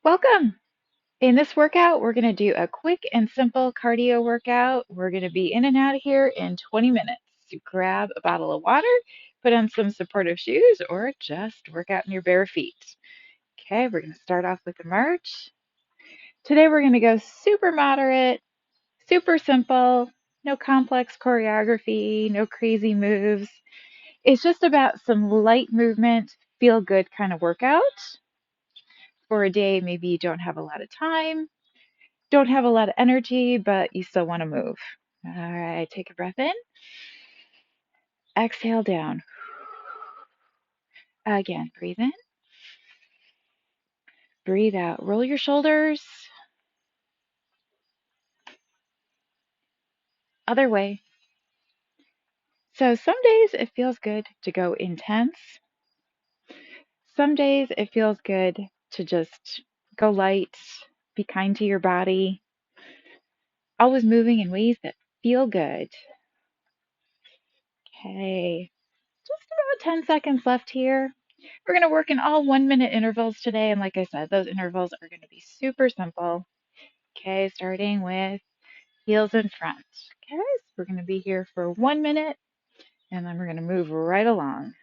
Welcome. In this workout, we're going to do a quick and simple cardio workout. We're going to be in and out of here in 20 minutes. So grab a bottle of water, put on some supportive shoes, or just work out in your bare feet. Okay, we're going to start off with a march. Today, we're going to go super moderate, super simple, no complex choreography, no crazy moves. It's just about some light movement, feel good kind of workout for a day maybe you don't have a lot of time, don't have a lot of energy, but you still want to move. All right, take a breath in, exhale down. Again, breathe in, breathe out. Roll your shoulders. Other way. So some days it feels good to go intense. Some days it feels good to just go light, be kind to your body, always moving in ways that feel good. Okay, just about 10 seconds left here. We're going to work in all 1 minute intervals today. And like I said, those intervals are going to be super simple. Okay, starting with heels in front. Okay, so we're going to be here for 1 minute and then we're going to move right along.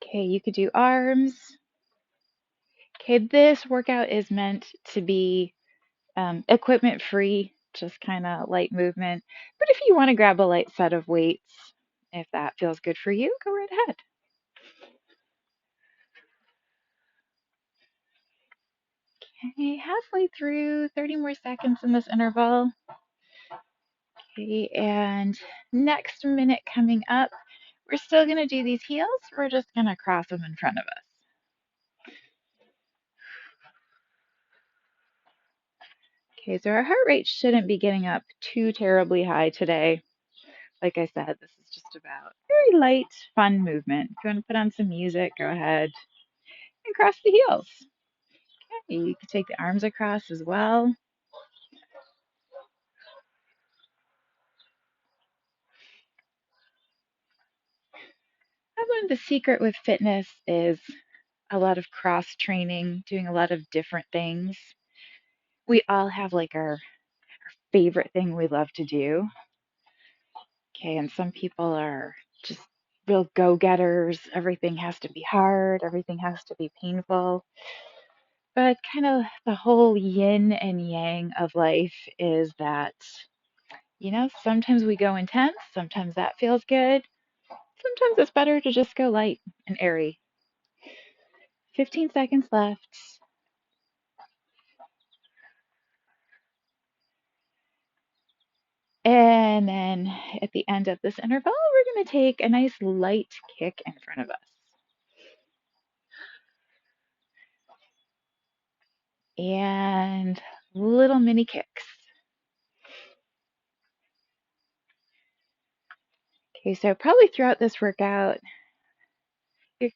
Okay, you could do arms. Okay, this workout is meant to be equipment free, just kind of light movement. But if you want to grab a light set of weights, if that feels good for you, go right ahead. Okay, halfway through, 30 more seconds in this interval. Okay, and next minute coming up, we're still going to do these heels. We're just going to cross them in front of us. Okay, so our heart rate shouldn't be getting up too terribly high today. Like I said, this is just about very light, fun movement. If you want to put on some music, go ahead and cross the heels. Okay, you can take the arms across as well. I learned the secret with fitness is a lot of cross training, doing a lot of different things. We all have like our favorite thing we love to do. Okay, and some people are just real go-getters. Everything has to be hard, everything has to be painful. But kind of the whole yin and yang of life is that, sometimes we go intense, sometimes that feels good. Sometimes it's better to just go light and airy. 15 seconds left. And then at the end of this interval, we're going to take a nice light kick in front of us. And little mini kicks. Okay, so probably throughout this workout, you're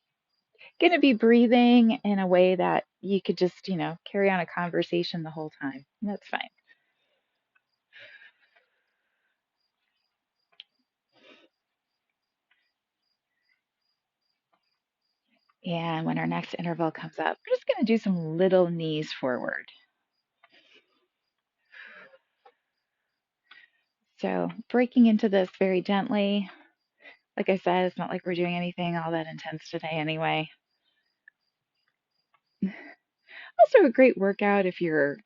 going to be breathing in a way that you could just, carry on a conversation the whole time. And that's fine. And when our next interval comes up, we're just going to do some little knees forward. So breaking into this very gently. Like I said, it's not like we're doing anything all that intense today anyway. Also a great workout if you're,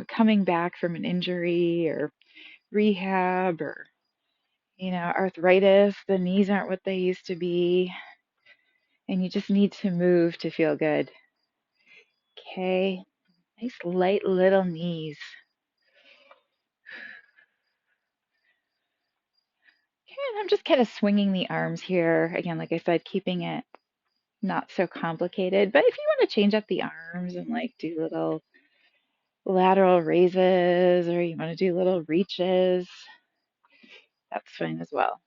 coming back from an injury or rehab or, arthritis. The knees aren't what they used to be, and you just need to move to feel good. Okay, nice light little knees. Okay, and I'm just kind of swinging the arms here. Again, like I said, keeping it not so complicated. But if you want to change up the arms and like do little lateral raises or you want to do little reaches, that's fine as well.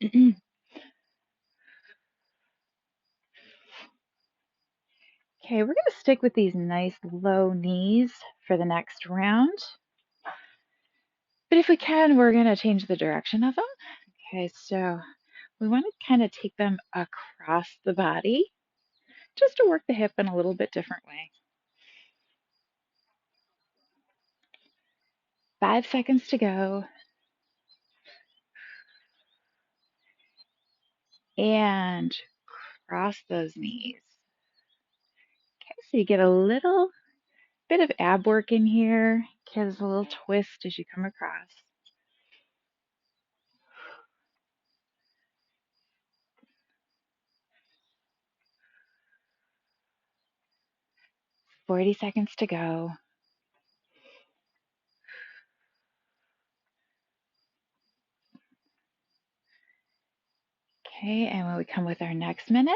Okay, we're going to stick with these nice low knees for the next round. But if if we can, we're going to change the direction of them. Okay, so we want to kind of take them across the body just to work the hip in a little bit different way. 5 seconds to go. And cross those knees. Okay, so you get a little bit of ab work in here. Gives a little twist as you come across. 40 seconds to go. Okay, and when we come with our next minute,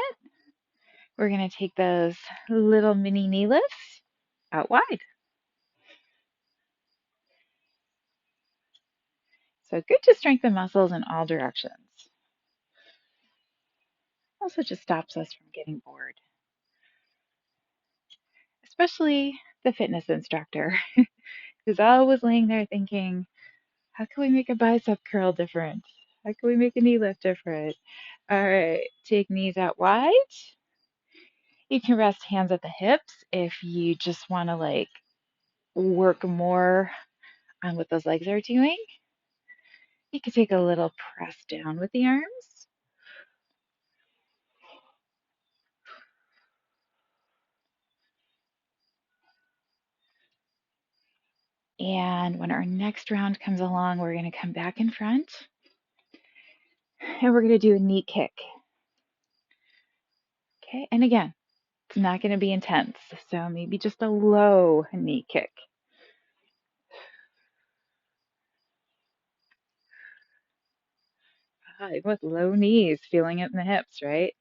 we're going to take those little mini knee lifts out wide. So good to strengthen muscles in all directions. Also just stops us from getting bored, especially the fitness instructor who's always laying there thinking, how can we make a bicep curl different? How can we make a knee lift different? All right, take knees out wide. You can rest hands at the hips if you just want to like work more on what those legs are doing. You can take a little press down with the arms. And when our next round comes along, we're going to come back in front and we're going to do a knee kick. Okay, and again, it's not going to be intense, so maybe just a low knee kick. With low knees, feeling it in the hips, right?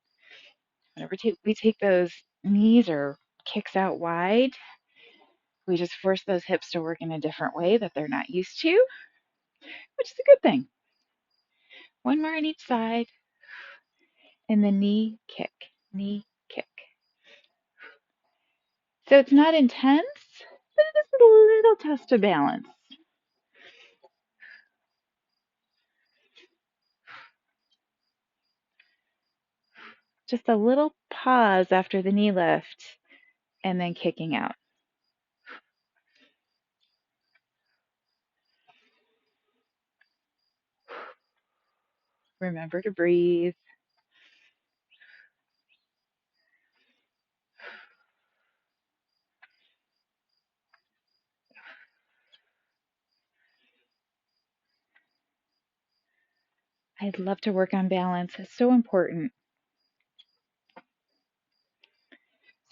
Whenever we take those knees or kicks out wide, we just force those hips to work in a different way that they're not used to, which is a good thing. One more on each side, and the knee kick, knee kick. So it's not intense, but it is a little test of balance. Just a little pause after the knee lift, and then kicking out. Remember to breathe. I'd love to work on balance. It's so important.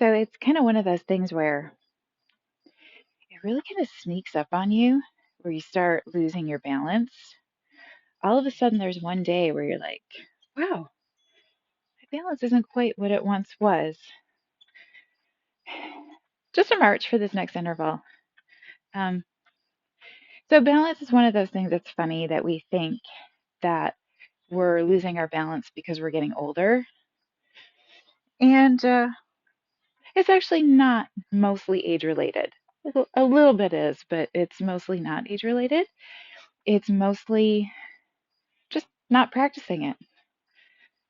So it's kind of one of those things where it really kind of sneaks up on you, where you start losing your balance. All of a sudden, there's one day where you're like, wow, my balance isn't quite what it once was. Just a march for this next interval. Um, so balance is one of those things that's funny that we think that we're losing our balance because we're getting older. And it's actually not mostly age related. A little bit is, but it's mostly not age related. It's mostly just not practicing it.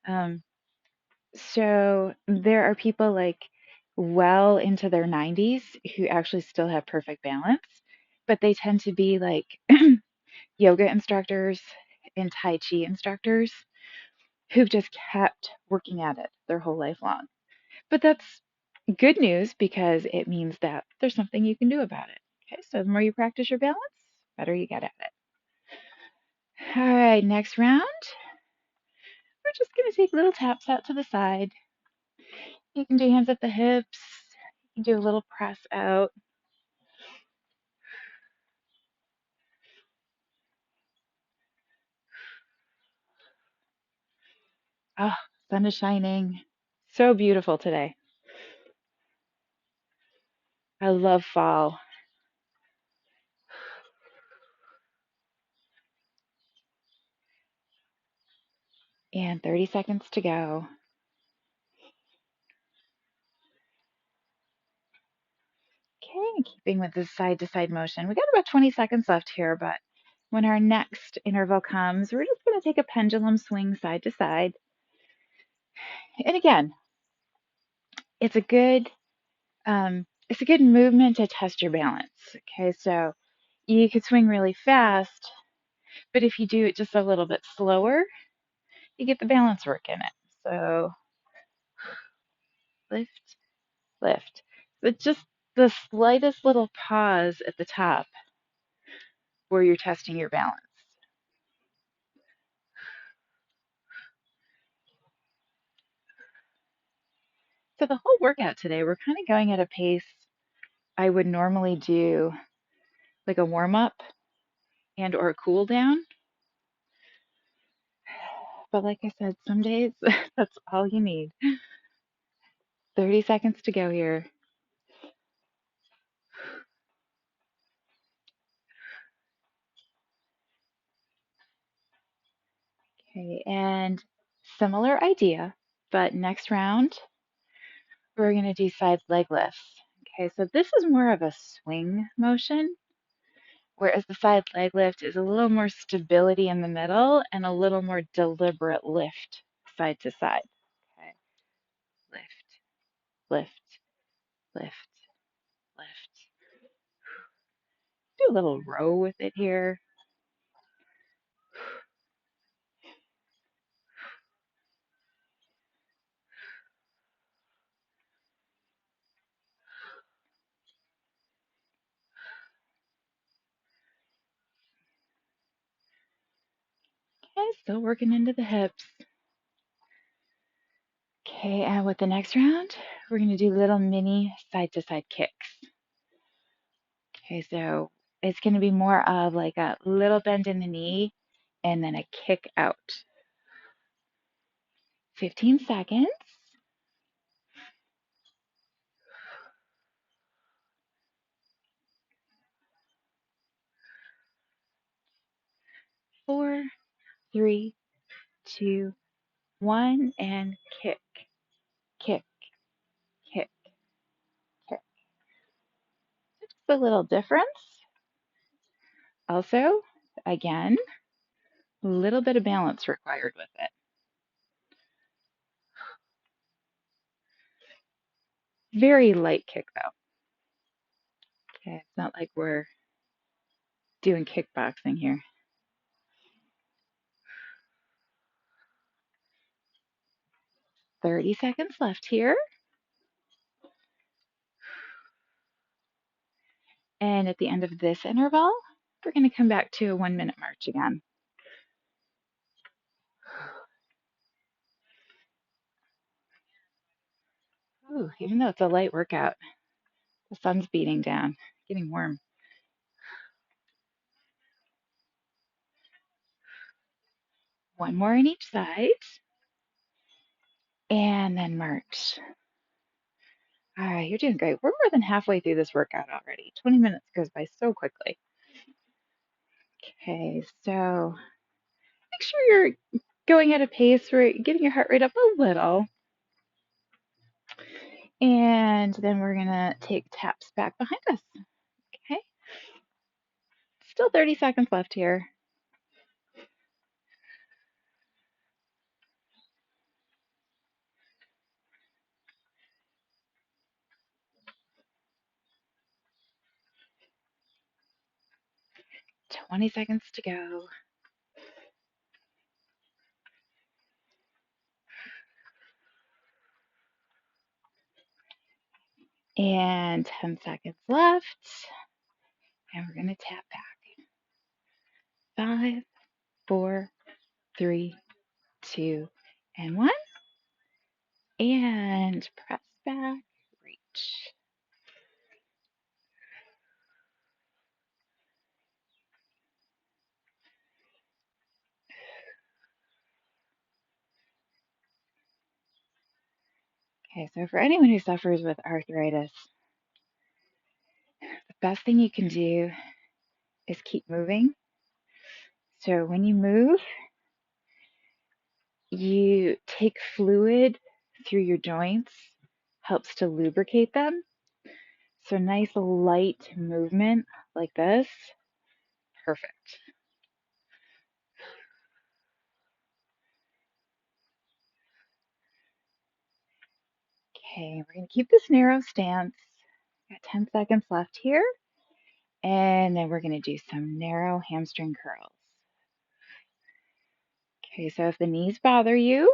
Um, so there are people like well into their 90s who actually still have perfect balance, but they tend to be like yoga instructors and Tai Chi instructors who've just kept working at it their whole life long. But that's good news because it means that there's something you can do about it. Okay, so the more you practice your balance, better you get at it. All right, next round, we're just going to take little taps out to the side. You can do hands at the hips. You can do a little press out. Oh, sun is shining. So beautiful today. I love fall. And 30 seconds to go. Okay, keeping with this side to side motion. We got about 20 seconds left here, but When our next interval comes, we're just going to take a pendulum swing side to side. And again, it's a good movement to test your balance. Okay, so you could swing really fast, but if you do it just a little bit slower, you get the balance work in it. So lift, lift. But just the slightest little pause at the top where you're testing your balance. So the whole workout today, we're kind of going at a pace I would normally do like a warm up and or a cool down. But like I said, some days that's all you need. 30 seconds to go here. Okay, and similar idea, but next round we're going to do side leg lifts. Okay, so this is more of a swing motion, whereas the side leg lift is a little more stability in the middle and a little more deliberate lift side to side. Okay, lift, lift, lift, lift. Do a little row with it here. Okay, still working into the hips. Okay, and with the next round, we're going to do little mini side to side kicks. Okay, so it's going to be more of like a little bend in the knee and then a kick out. 15 seconds. 4, 3, 2, 1, and kick, kick, kick, kick. Just a little difference. Also, again, a little bit of balance required with it. Very light kick though. Okay, it's not like we're doing kickboxing here. 30 seconds left here. And at the end of this interval, we're going to come back to a 1-minute march again. Ooh, even though it's a light workout, the sun's beating down, getting warm. One more on each side, and then march. All right, you're doing great. We're more than halfway through this workout already. 20 minutes goes by so quickly. Okay, so make sure you're going at a pace where you're getting your heart rate up a little. And then we're gonna take taps back behind us. Okay, still 30 seconds left here. 20 seconds to go. And 10 seconds left. And we're going to tap back. 5, 4, 3, 2, and 1. And press back, reach. Okay, so for anyone who suffers with arthritis, the best thing you can do is keep moving. So when you move, you take fluid through your joints, helps to lubricate them. So nice light movement like this, perfect. Okay, we're going to keep this narrow stance. Got 10 seconds left here. And then we're going to do some narrow hamstring curls. Okay, so if the knees bother you,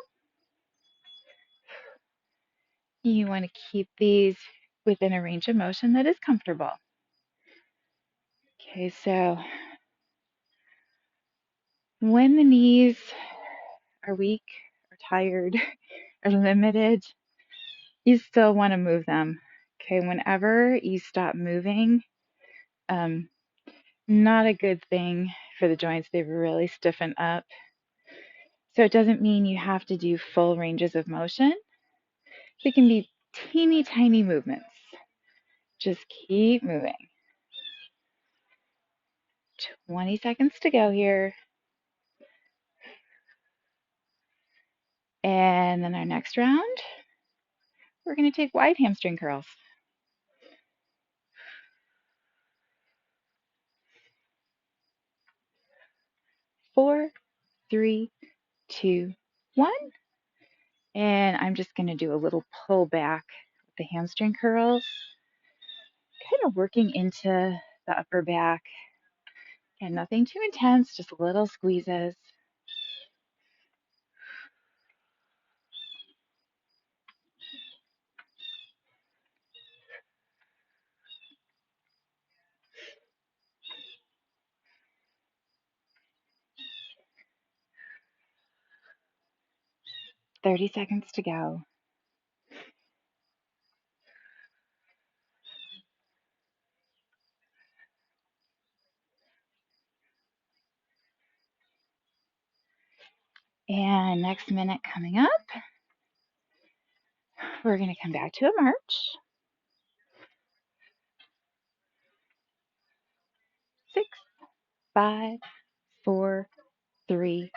you want to keep these within a range of motion that is comfortable. Okay, so when the knees are weak or tired or limited, you still want to move them. Okay, whenever you stop moving, not a good thing for the joints. They really stiffen up. So it doesn't mean you have to do full ranges of motion. They can be teeny tiny movements. Just keep moving. 20 seconds to go here. And then our next round, we're going to take wide hamstring curls. 4, 3, 2, 1. And I'm just going to do a little pull back with the hamstring curls, kind of working into the upper back. And nothing too intense, just little squeezes. Thirty seconds to go. And next minute coming up, we're going to come back to a march. 6, 5, 4, 3,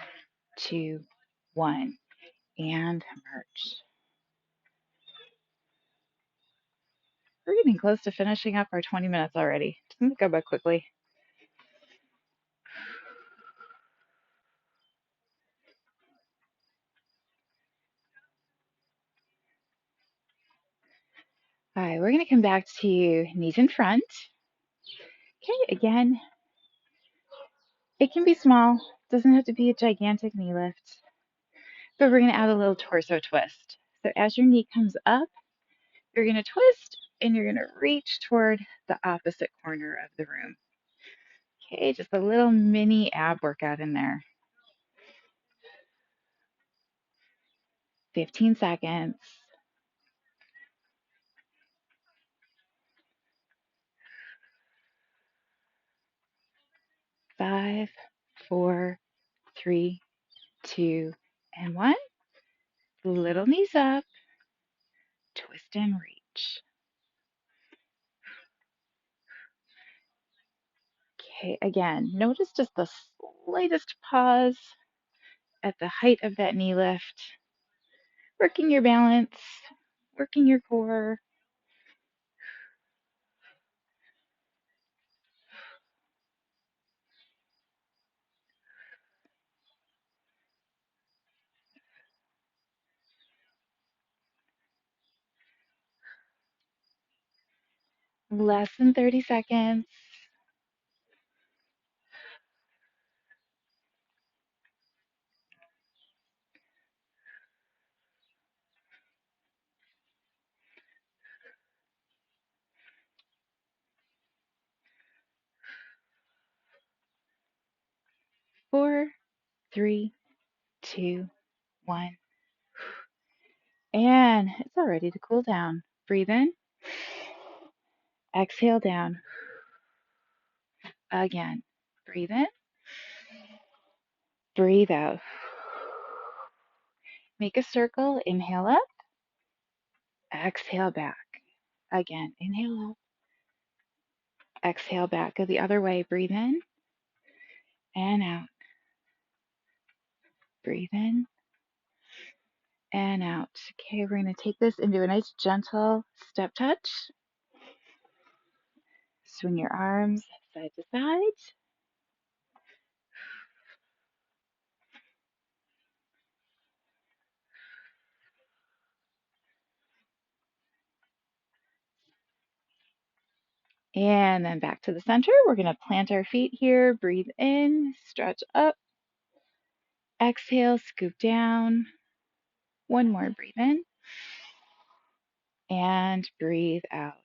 2, 1. And march. We're getting close to finishing up our 20 minutes already. Doesn't it go by quickly? All right, we're going to come back to knees in front. Okay, again, it can be small. Doesn't have to be a gigantic knee lift. But we're going to add a little torso twist. So as your knee comes up, you're going to twist and you're going to reach toward the opposite corner of the room. Okay, just a little mini ab workout in there. 15 seconds. 5, 4, 3, 2, and 1. Little knees up, twist and reach. Okay, again, notice just the slightest pause at the height of that knee lift. Working your balance, working your core. Less than 30 seconds. 4, 3, 2, 1. And it's all ready to cool down. Breathe in. Exhale down. Again. Breathe in. Breathe out. Make a circle. Inhale up. Exhale back. Again. Inhale up. Exhale back. Go the other way. Breathe in and out. Breathe in and out. Okay, we're going to take this into a nice gentle step touch. Swing your arms side to side. And then back to the center. We're going to plant our feet here. Breathe in, stretch up. Exhale, scoop down. One more, breathe in. And breathe out.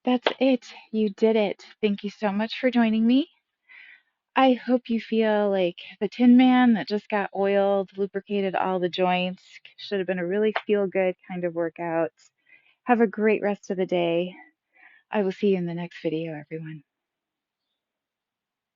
That's it. You did it. Thank you so much for joining me. I hope you feel like the Tin Man that just got oiled, lubricated all the joints. Should have been a really feel good kind of workout. Have a great rest of the day. I will see you in the next video, everyone.